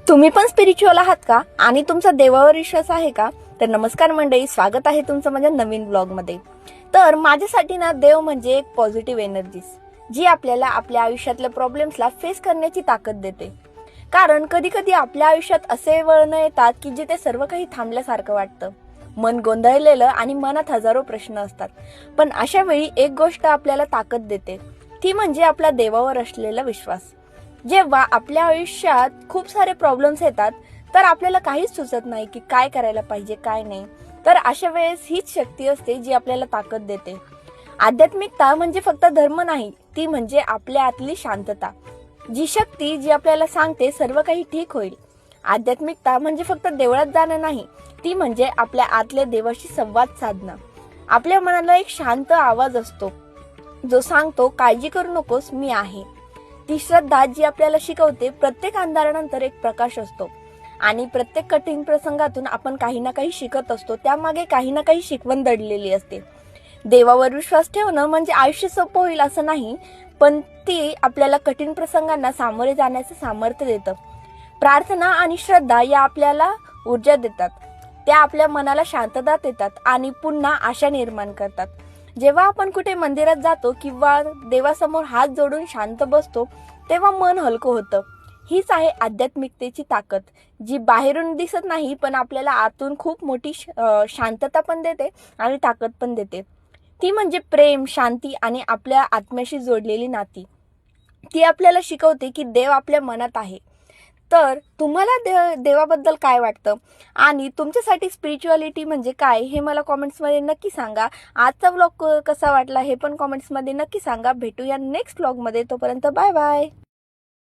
तुम्ही पण स्पिरिच्युअल आहात का आणि तुमचा देवावर विश्वास आहे का? तर नमस्कार मंडळी, स्वागत आहे तुमचं माझ्या नवीन ब्लॉग मध्ये. तर माझ्यासाठी ना देव म्हणजे एक पॉझिटिव्ह एनर्जी जी आपल्याला आपल्या आयुष्यातल्या प्रॉब्लेम्सला फेस करण्याची ताकद देते. कारण कधी कधी आपल्या आयुष्यात असे वळण येतात की जिथे सर्व काही थांबल्यासारखं वाटतं, मन गोंधळलेलं आणि मनात हजारो प्रश्न असतात. पण अशा वेळी एक गोष्ट आपल्याला ताकद देते, ती म्हणजे आपला देवावर असलेला विश्वास. जेव्हा आपल्या आयुष्यात खूप सारे प्रॉब्लेम्स येतात तर आपल्याला काहीच सुचत नाही की काय करायला पाहिजे काय नाही, तर अशा वेळेस हीच शक्ती असते जी आपल्याला ताकद देते. आध्यात्मिकता म्हणजे फक्त धर्म नाही, ती म्हणजे आपल्या आतली शांतता, जी शक्ती जी आपल्याला सांगते सर्व काही ठीक होईल. आध्यात्मिकता म्हणजे फक्त देवळात जाणं नाही, ती म्हणजे आपल्या आतल्या देवाशी संवाद साधणं. आपल्या मनाला एक शांत आवाज असतो जो सांगतो काळजी करू नकोस, मी आहे. ती श्रद्धा जी आपल्याला शिकवते प्रत्येक अंधारानंतर एक प्रकाश असतो आणि प्रत्येक कठीण प्रसंगातून आपण काही ना काही शिकत असतो, त्यामागे काही ना काही शिकवण दडलेली असते. देवावर विश्वास ठेवणं म्हणजे आयुष्य सोपं होईल असं नाही, पण ती आपल्याला कठीण प्रसंगांना सामोरे जाण्याचं सामर्थ्य देतं. प्रार्थना आणि श्रद्धा या आपल्याला ऊर्जा देतात, त्या आपल्या मनाला शांतता देतात आणि पुन्हा आशा निर्माण करतात. जेव्हा आपण कुठे मंदिरात जातो किंवा देवासमोर हात जोडून शांत बसतो तेव्हा मन हलकं होतं. हीच आहे आध्यात्मिकतेची ताकद, जी बाहेरून दिसत नाही पण आपल्याला आतून खूप मोठी शांतता पण देते आणि ताकद पण देते. ती म्हणजे प्रेम, शांती आणि आपल्या आत्म्याशी जोडलेली नाती. ती आपल्याला शिकवते की देव आपल्या मनात आहे. तर तुम्हाला देवाबद्दल काय वाटतं आणि तुमच्यासाठी स्पिरिच्युअलिटी म्हणजे काय हे मला कॉमेंट्समध्ये नक्की सांगा. आजचा व्लॉग कसा वाटला हे पण कॉमेंट्समध्ये नक्की सांगा. भेटूया नेक्स्ट व्लॉगमध्ये. तोपर्यंत बाय बाय.